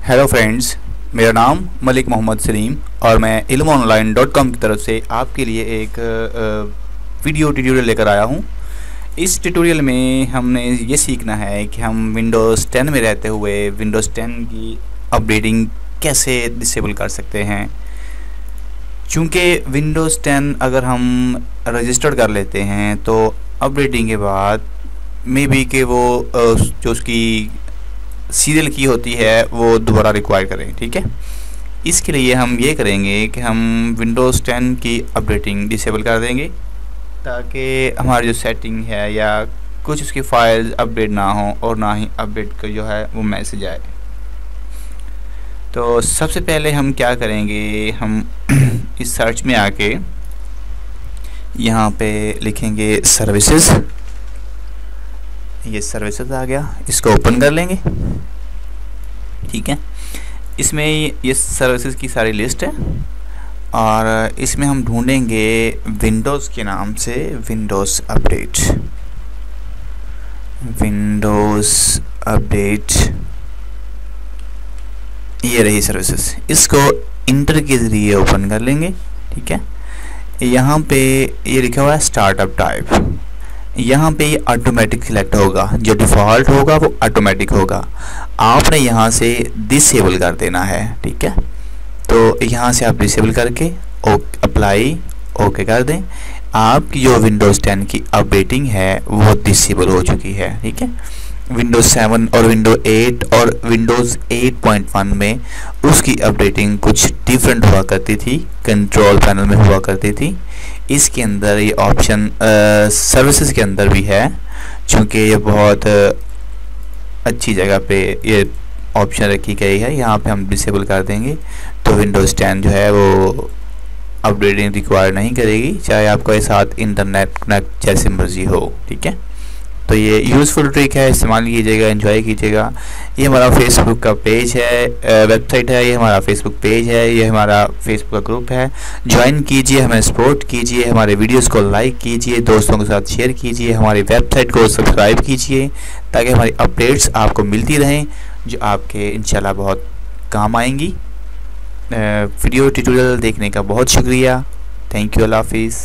Hello friends, मेरा नाम मलिक मोहम्मद सलीम और मैं ilmonline.com की तरफ से आपके लिए एक वीडियो ट्यूटोरियल लेकर आया हूँ। इस ट्यूटोरियल में हमने ये सीखना है कि हम विंडोज़ 10 में रहते हुए विंडोज़ 10 की अपडेटिंग कैसे डिसेबल कर सकते हैं। चूँकि विंडोज़ 10 अगर हम रजिस्टर कर लेते हैं तो अपडेटिंग के बाद मे बी कि वो जो उसकी सीरियल की होती है वो दोबारा रिक्वायर करें। ठीक है, इसके लिए हम ये करेंगे कि हम विंडोज़ 10 की अपडेटिंग डिसेबल कर देंगे ताकि हमारी जो सेटिंग है या कुछ उसकी फाइल्स अपडेट ना हो और ना ही अपडेट का जो है वो मैसेज आए। तो सबसे पहले हम क्या करेंगे, हम इस सर्च में आके यहाँ पे लिखेंगे सर्विसेज। ये सर्विसेज आ गया, इसको ओपन कर लेंगे। ठीक है, इसमें ये सर्विसेज की सारी लिस्ट है और इसमें हम ढूंढेंगे विंडोज़ के नाम से विंडोज़ अपडेट। ये रही सर्विसेज, इसको इंटर के ज़रिए ओपन कर लेंगे। ठीक है, यहाँ पे ये लिखा हुआ है स्टार्टअप टाइप। यहाँ पे ये ऑटोमेटिक सिलेक्ट होगा, जो डिफ़ॉल्ट होगा वो ऑटोमेटिक होगा। आपने यहाँ से डिसेबल कर देना है। ठीक है, तो यहाँ से आप डिसेबल करके अप्लाई ओके कर दें। आपकी जो विंडोज़ 10 की अपडेटिंग है वो डिसेबल हो चुकी है। ठीक है, विंडोज़ 7 और विंडोज़ 8 और विंडोज़ 8.1 में उसकी अपडेटिंग कुछ डिफरेंट हुआ करती थी, कंट्रोल पैनल में हुआ करती थी। इसके अंदर ये ऑप्शन सर्विसेज के अंदर भी है, चूँकि ये बहुत अच्छी जगह पे ये ऑप्शन रखी गई है। यहाँ पे हम डिसेबल कर देंगे तो विंडोज़ 10 जो है वो अपडेटिंग रिक्वायर नहीं करेगी, चाहे आपके साथ इंटरनेट कनेक्ट जैसे मर्जी हो। ठीक है, तो ये यूज़फुल ट्रिक है, इस्तेमाल कीजिएगा, एंजॉय कीजिएगा। ये हमारा फेसबुक का पेज है, वेबसाइट है, ये हमारा फेसबुक पेज है, ये हमारा फेसबुक का ग्रुप है। ज्वाइन कीजिए, हमें सपोर्ट कीजिए, हमारे वीडियोस को लाइक कीजिए, दोस्तों के साथ शेयर कीजिए, हमारी वेबसाइट को सब्सक्राइब कीजिए ताकि हमारी अपडेट्स आपको मिलती रहें जो आपके इंशाल्लाह बहुत काम आएंगी। वीडियो ट्यूटोरियल देखने का बहुत शुक्रिया। थैंक यू, अल्लाह हाफिज़।